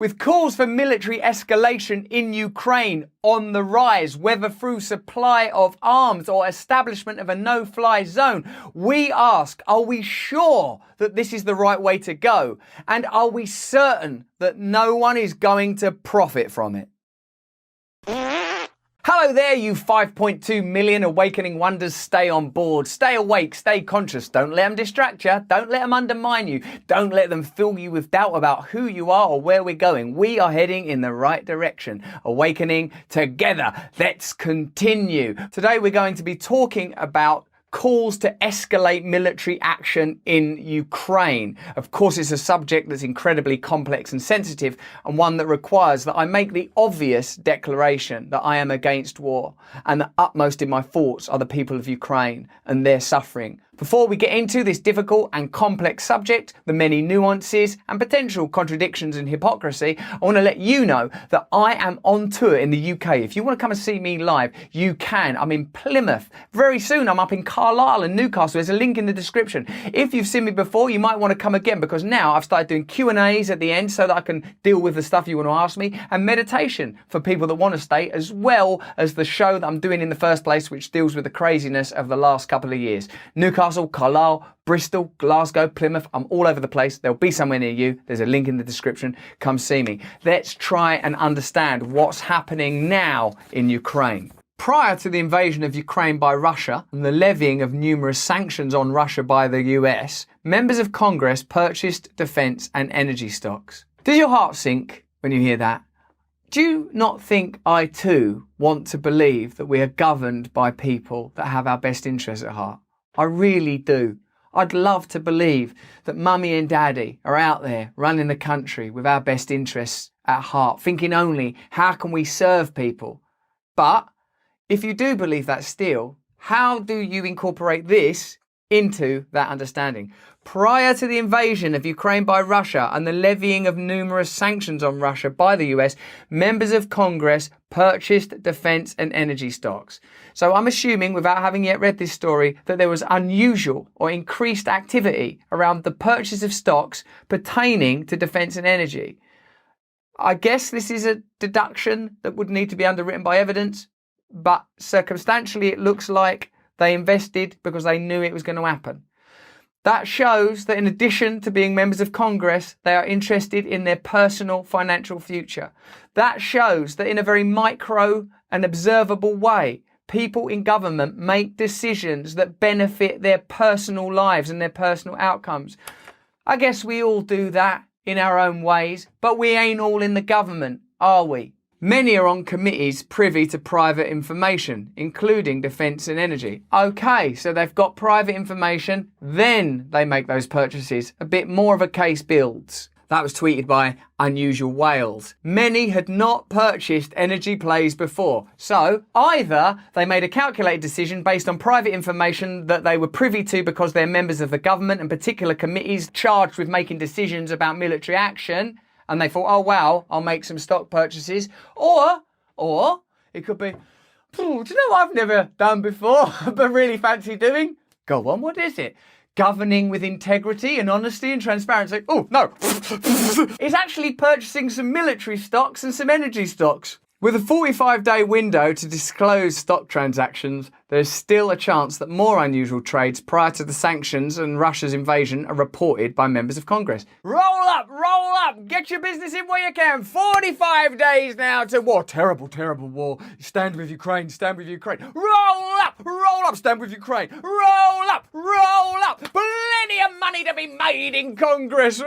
With calls for military escalation in Ukraine on the rise, whether through supply of arms or establishment of a no-fly zone, we ask, are we sure that this is the right way to go? And are we certain that no one is going to profit from it? Hello there, you 5.2 million awakening wonders. Stay on board, stay awake, stay conscious. Don't let them distract you. Don't let them undermine you. Don't let them fill you with doubt about who you are or where we're going. We are heading in the right direction. Awakening together. Let's continue. Today we're going to be talking about calls to escalate military action in Ukraine. Of course, it's a subject that's incredibly complex and sensitive, and one that requires that I make the obvious declaration that I am against war, and the utmost in my thoughts are the people of Ukraine and their suffering. Before we get into this difficult and complex subject, the many nuances and potential contradictions and hypocrisy, I want to let you know that I am on tour in the UK. If you want to come and see me live, you can. I'm in Plymouth. Very soon I'm up in Carlisle and Newcastle. There's a link in the description. If you've seen me before, you might want to come again, because now I've started doing Q&As at the end so that I can deal with the stuff you want to ask me, and meditation for people that want to stay, as well as the show that I'm doing in the first place, which deals with the craziness of the last couple of years. Newcastle, Carlisle, Bristol, Glasgow, Plymouth. I'm all over the place. There'll be somewhere near you. There's a link in the description. Come see me. Let's try and understand what's happening now in Ukraine. Prior to the invasion of Ukraine by Russia and the levying of numerous sanctions on Russia by the US, members of Congress purchased defence and energy stocks. Does your heart sink when you hear that? Do you not think I too want to believe that we are governed by people that have our best interests at heart? I really do. I'd love to believe that mummy and daddy are out there running the country with our best interests at heart, thinking only, how can we serve people? But if you do believe that still, how do you incorporate this into that understanding? Prior to the invasion of Ukraine by Russia and the levying of numerous sanctions on Russia by the US, members of Congress purchased defence and energy stocks. So I'm assuming, without having yet read this story, that there was unusual or increased activity around the purchase of stocks pertaining to defence and energy. I guess this is a deduction that would need to be underwritten by evidence, but circumstantially it looks like they invested because they knew it was going to happen. That shows that in addition to being members of Congress, they are interested in their personal financial future. That shows that in a very micro and observable way, people in government make decisions that benefit their personal lives and their personal outcomes. I guess we all do that in our own ways, but we ain't all in the government, are we? Many are on committees privy to private information, including defence and energy. Okay, so they've got private information, then they make those purchases. A bit more of a case builds. That was tweeted by Unusual Wales. Many had not purchased energy plays before. So either they made a calculated decision based on private information that they were privy to because they're members of the government and particular committees charged with making decisions about military action, and they thought, oh wow, I'll make some stock purchases. Or it could be, do you know what I've never done before, but really fancy doing? Go on, what is it? Governing with integrity and honesty and transparency. Oh, no. It's actually purchasing some military stocks and some energy stocks. With a 45-day window to disclose stock transactions, there's still a chance that more unusual trades prior to the sanctions and Russia's invasion are reported by members of Congress. Roll up, get your business in where you can. 45 days now to war. Terrible, terrible war. Stand with Ukraine, stand with Ukraine. Roll up, stand with Ukraine. Roll up. Plenty of money to be made in Congress.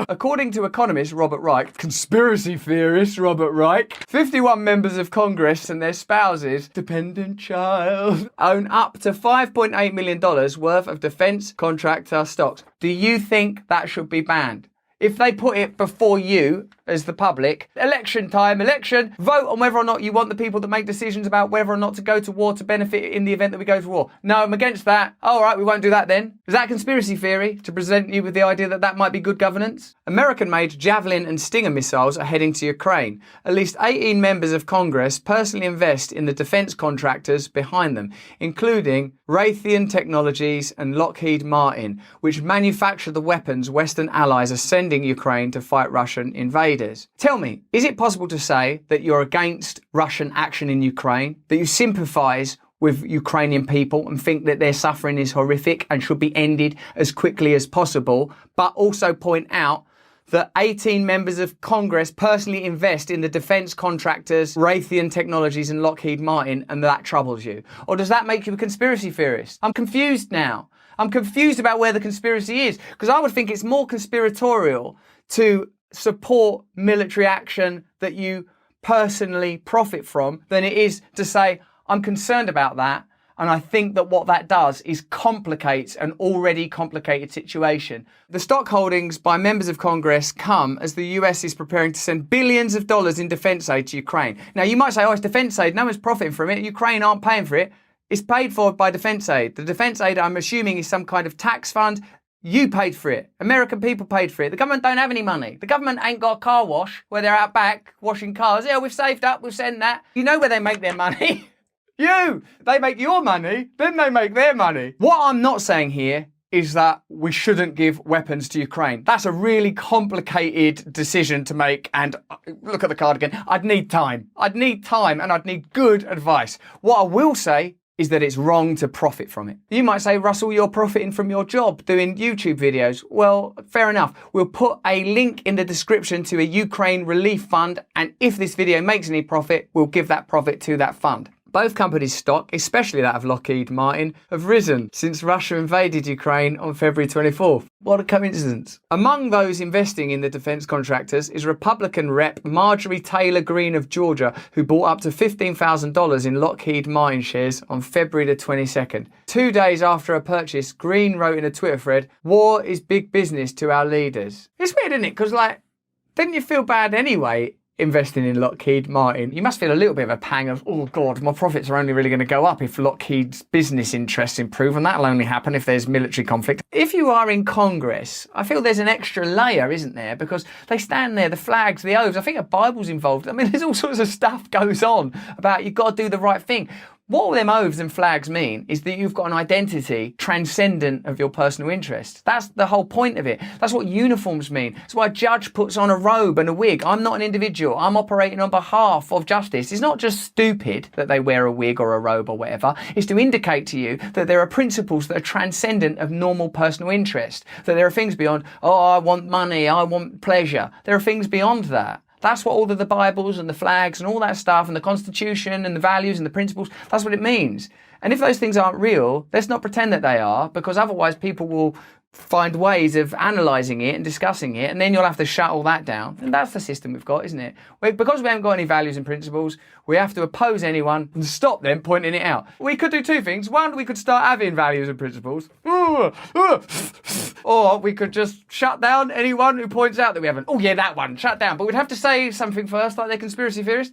According to economist Robert Reich, conspiracy theorist Robert Reich, 51 members of Congress and their spouses, dependent child, own up to $5.8 million worth of defence contractor stocks. Do you think that should be banned? If they put it before you, as the public, election time, vote on whether or not you want the people that make decisions about whether or not to go to war to benefit in the event that we go to war. No, I'm against that. All right, we won't do that then. Is that conspiracy theory to present you with the idea that that might be good governance? American-made Javelin and Stinger missiles are heading to Ukraine. At least 18 members of Congress personally invest in the defence contractors behind them, including Raytheon Technologies and Lockheed Martin, which manufacture the weapons Western allies are sending Ukraine to fight Russian invasion. invaders. Tell me, is it possible to say that you're against Russian action in Ukraine, that you sympathise with Ukrainian people and think that their suffering is horrific and should be ended as quickly as possible, but also point out that 18 members of Congress personally invest in the defence contractors, Raytheon Technologies and Lockheed Martin, and that troubles you? Or does that make you a conspiracy theorist? I'm confused now. I'm confused about where the conspiracy is, because I would think it's more conspiratorial to support military action that you personally profit from than it is to say, I'm concerned about that, and I think that what that does is complicates an already complicated situation. The stock holdings by members of Congress come as the US is preparing to send billions of dollars in defence aid to Ukraine. Now, you might say, oh, it's defence aid, no one's profiting from it, Ukraine aren't paying for it. It's paid for by defence aid. The defence aid, I'm assuming, is some kind of tax fund. You paid for it. American people paid for it. The government don't have any money. The government ain't got a car wash where they're out back washing cars. Yeah, we've saved up, we'll send that. You know where they make their money? They make your money, then they make their money. What I'm not saying here is that we shouldn't give weapons to Ukraine. That's a really complicated decision to make, and look at the card again. I'd need time and I'd need good advice. What I will say is that it's wrong to profit from it. You might say, Russell, you're profiting from your job doing YouTube videos. Well, fair enough. We'll put a link in the description to a Ukraine relief fund, and if this video makes any profit, we'll give that profit to that fund. Both companies' stock, especially that of Lockheed Martin, have risen since Russia invaded Ukraine on February 24th. What a coincidence. Among those investing in the defence contractors is Republican rep Marjorie Taylor Greene of Georgia, who bought up to $15,000 in Lockheed Martin shares on February the 22nd. 2 days after her purchase, Greene wrote in a Twitter thread, "War is big business to our leaders." It's weird, isn't it? Because, didn't you feel bad anyway investing in Lockheed Martin? You must feel a little bit of a pang of, oh God, my profits are only really going to go up if Lockheed's business interests improve, and that'll only happen if there's military conflict. If you are in Congress, I feel there's an extra layer, isn't there? Because they stand there, the flags, the oaths, I think a Bible's involved. I mean, there's all sorts of stuff goes on about you've got to do the right thing. What all them oaths and flags mean is that you've got an identity transcendent of your personal interests. That's the whole point of it. That's what uniforms mean. That's why a judge puts on a robe and a wig. I'm not an individual. I'm operating on behalf of justice. It's not just stupid that they wear a wig or a robe or whatever. It's to indicate to you that there are principles that are transcendent of normal personal interest. That there are things beyond, oh, I want money, I want pleasure. There are things beyond that. That's what all of the Bibles and the flags and all that stuff and the Constitution and the values and the principles, that's what it means. And if those things aren't real, let's not pretend that they are, because otherwise people will find ways of analysing it and discussing it, and then you'll have to shut all that down. And that's the system we've got, isn't it? Because we haven't got any values and principles, we have to oppose anyone and stop them pointing it out. We could do two things. One, we could start having values and principles. Or we could just shut down anyone who points out that we haven't. Oh yeah, that one, shut down. But we'd have to say something first, like they're conspiracy theorists.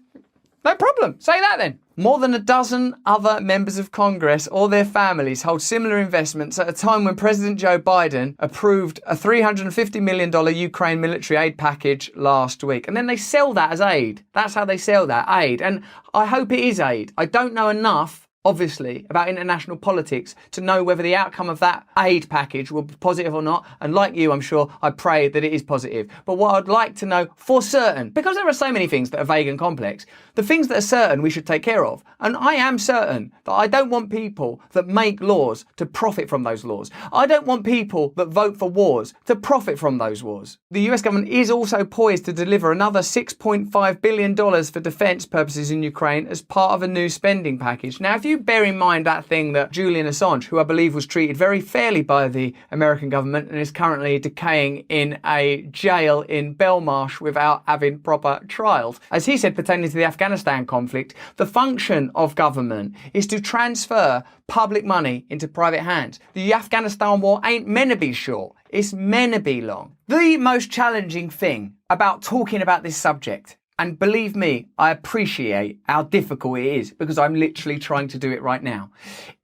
No problem. Say that then. More than a dozen other members of Congress or their families hold similar investments at a time when President Joe Biden approved a $350 million Ukraine military aid package last week. And then they sell that as aid. That's how they sell that, aid. And I hope it is aid. I don't know enough, obviously, about international politics to know whether the outcome of that aid package will be positive or not. And like you, I'm sure, I pray that it is positive. But what I'd like to know for certain, because there are so many things that are vague and complex, the things that are certain we should take care of. And I am certain that I don't want people that make laws to profit from those laws. I don't want people that vote for wars to profit from those wars. The US government is also poised to deliver another $6.5 billion for defence purposes in Ukraine as part of a new spending package. Now, if you bear in mind that thing that Julian Assange, who I believe was treated very fairly by the American government and is currently decaying in a jail in Belmarsh without having proper trials. As he said pertaining to the Afghanistan conflict, the function of government is to transfer public money into private hands. The Afghanistan war ain't meant to be short, it's meant to be long. The most challenging thing about talking about this subject, and believe me, I appreciate how difficult it is because I'm literally trying to do it right now,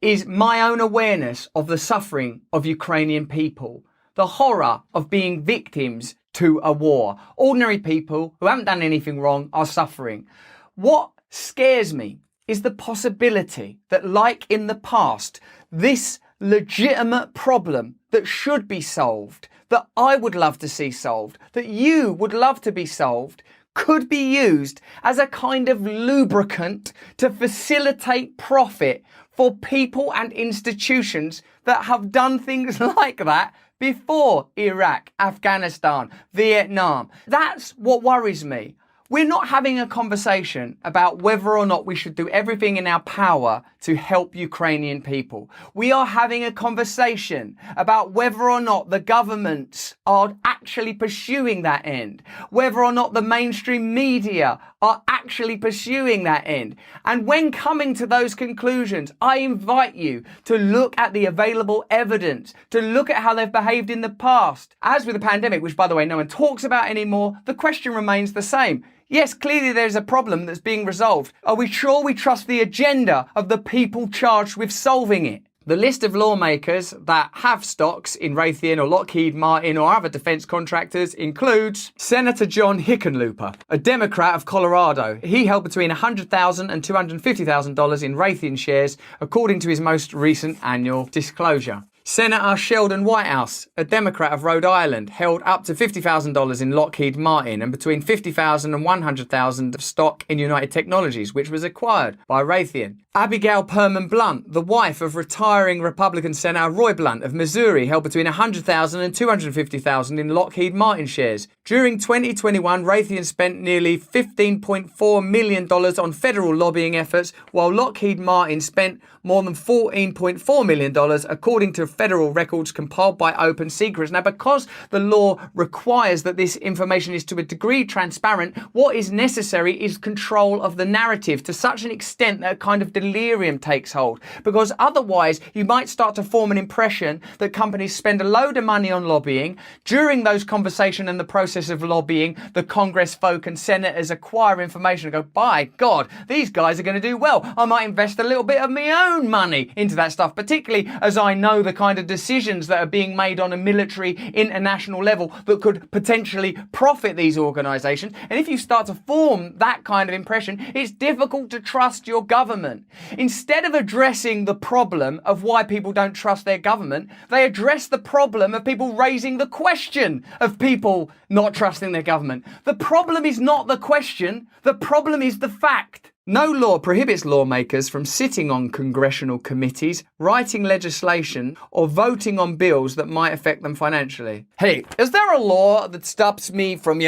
is my own awareness of the suffering of Ukrainian people, the horror of being victims to a war. Ordinary people who haven't done anything wrong are suffering. What scares me is the possibility that, like in the past, this legitimate problem that should be solved, that I would love to see solved, that you would love to be solved, could be used as a kind of lubricant to facilitate profit for people and institutions that have done things like that before Iraq, Afghanistan, Vietnam. That's what worries me. We're not having a conversation about whether or not we should do everything in our power to help Ukrainian people. We are having a conversation about whether or not the governments are actually pursuing that end, whether or not the mainstream media are actually pursuing that end. And when coming to those conclusions, I invite you to look at the available evidence, to look at how they've behaved in the past. As with the pandemic, which by the way no one talks about anymore, the question remains the same. Yes, clearly there's a problem that's being resolved. Are we sure we trust the agenda of the people charged with solving it? The list of lawmakers that have stocks in Raytheon or Lockheed Martin or other defense contractors includes Senator John Hickenlooper, a Democrat of Colorado. He held between $100,000 and $250,000 in Raytheon shares, according to his most recent annual disclosure. Senator Sheldon Whitehouse, a Democrat of Rhode Island, held up to $50,000 in Lockheed Martin and between $50,000 and $100,000 of stock in United Technologies, which was acquired by Raytheon. Abigail Perman Blunt, the wife of retiring Republican Senator Roy Blunt of Missouri, held between $100,000 and $250,000 in Lockheed Martin shares. During 2021, Raytheon spent nearly $15.4 million on federal lobbying efforts, while Lockheed Martin spent more than $14.4 million, according to federal records compiled by Open Secrets. Now, because the law requires that this information is to a degree transparent, what is necessary is control of the narrative to such an extent that a kind of delirium takes hold. Because otherwise, you might start to form an impression that companies spend a load of money on lobbying. During those conversations and the process of lobbying, the Congress folk and senators acquire information and go, by God, these guys are going to do well. I might invest a little bit of my own money into that stuff, particularly as I know the kind of decisions that are being made on a military international level that could potentially profit these organisations. And if you start to form that kind of impression, it's difficult to trust your government. Instead of addressing the problem of why people don't trust their government, they address the problem of people raising the question of people not trusting their government. The problem is not the question, the problem is the fact. No law prohibits lawmakers from sitting on congressional committees, writing legislation, or voting on bills that might affect them financially. Hey, is there a law that stops me from,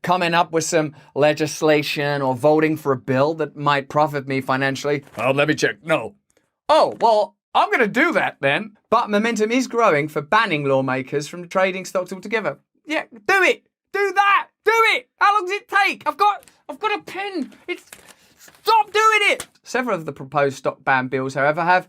coming up with some legislation or voting for a bill that might profit me financially? Oh, let me check. No. Oh, well, I'm going to do that then. But momentum is growing for banning lawmakers from trading stocks altogether. Yeah, do it. Do that. Do it. How long does it take? I've got a pen. Stop doing it! Several of the proposed stock ban bills, however, have,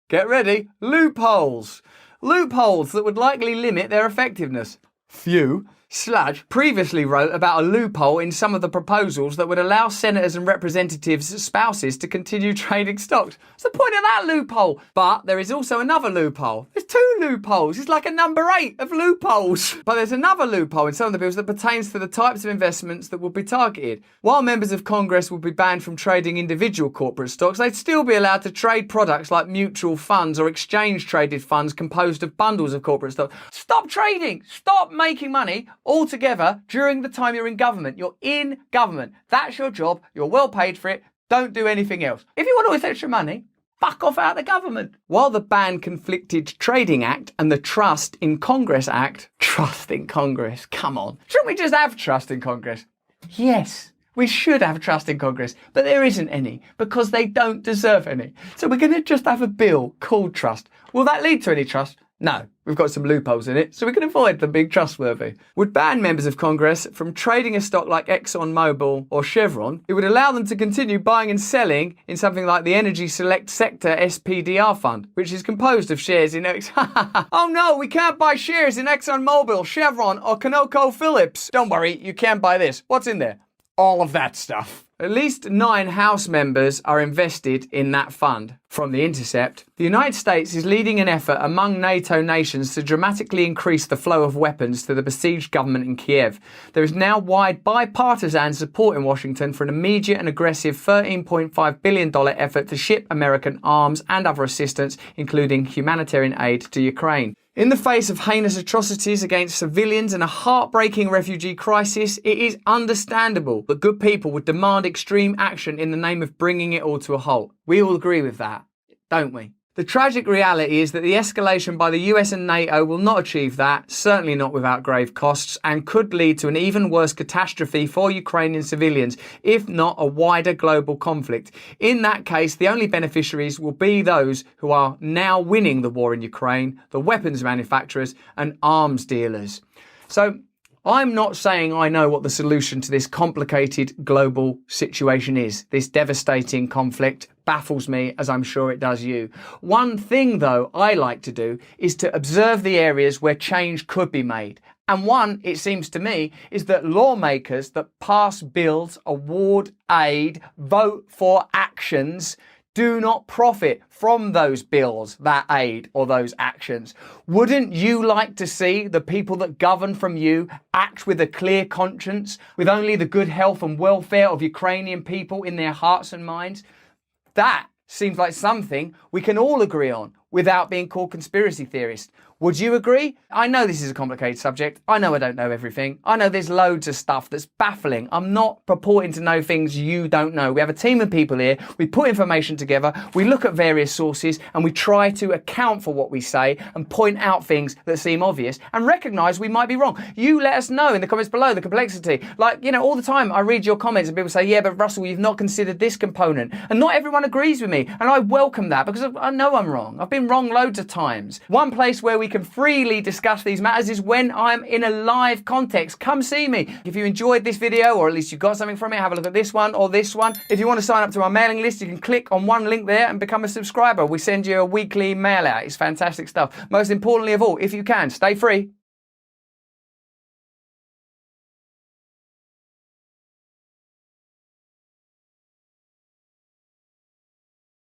get ready, loopholes. Loopholes that would likely limit their effectiveness. Few. Sludge previously wrote about a loophole in some of the proposals that would allow senators and representatives' spouses to continue trading stocks. What's the point of that loophole? But there is also another loophole. There's two loopholes. It's like a number 8 of loopholes. But there's another loophole in some of the bills that pertains to the types of investments that will be targeted. While members of Congress will be banned from trading individual corporate stocks, they'd still be allowed to trade products like mutual funds or exchange-traded funds composed of bundles of corporate stocks. Stop trading! Stop making money altogether during the time you're in government. You're in government. That's your job. You're well paid for it. Don't do anything else. If you want all this extra money, fuck off out of the government. While the Ban Conflicted Trading Act and the Trust in Congress Act, trust in Congress, come on. Shouldn't we just have trust in Congress? Yes, we should have trust in Congress, but there isn't any because they don't deserve any. So we're going to just have a bill called trust. Will that lead to any trust? No, we've got some loopholes in it, so we can avoid them being trustworthy. Would ban members of Congress from trading a stock like ExxonMobil or Chevron. It would allow them to continue buying and selling in something like the Energy Select Sector SPDR fund, which is composed of shares in Oh no, we can't buy shares in ExxonMobil, Chevron or ConocoPhillips. Don't worry, you can buy this. What's in there? all of that stuff. At least 9 House members are invested in that fund. From The Intercept, the United States is leading an effort among NATO nations to dramatically increase the flow of weapons to the besieged government in Kiev. There is now wide bipartisan support in Washington for an immediate and aggressive $13.5 billion effort to ship American arms and other assistance, including humanitarian aid to Ukraine. In the face of heinous atrocities against civilians and a heartbreaking refugee crisis, it is understandable that good people would demand extreme action in the name of bringing it all to a halt. We all agree with that, don't we? The tragic reality is that the escalation by the US and NATO will not achieve that, certainly not without grave costs, and could lead to an even worse catastrophe for Ukrainian civilians, if not a wider global conflict. In that case, the only beneficiaries will be those who are now winning the war in Ukraine, the weapons manufacturers and arms dealers. So, I'm not saying I know what the solution to this complicated global situation is. This devastating conflict baffles me, as I'm sure it does you. One thing, though, I like to do is to observe the areas where change could be made. And one, it seems to me, is that lawmakers that pass bills, award aid, vote for actions, do not profit from those bills, that aid, or those actions. Wouldn't you like to see the people that govern from you act with a clear conscience, with only the good health and welfare of Ukrainian people in their hearts and minds? That seems like something we can all agree on without being called conspiracy theorists. Would you agree? I know this is a complicated subject. I know I don't know everything. I know there's loads of stuff that's baffling. I'm not purporting to know things you don't know. We have a team of people here. We put information together. We look at various sources and we try to account for what we say and point out things that seem obvious and recognize we might be wrong. You let us know in the comments below the complexity. Like, all the time I read your comments and people say, yeah, but Russell, you've not considered this component. And not everyone agrees with me. And I welcome that because I know I'm wrong. I've been wrong loads of times. One place where we can freely discuss these matters is when I'm in a live context. Come see me. If you enjoyed this video, or at least you got something from it, have a look at this one or this one. If you want to sign up to our mailing list, you can click on one link there and become a subscriber. We send you a weekly mail out. It's fantastic stuff. Most importantly of all, if you can, stay free.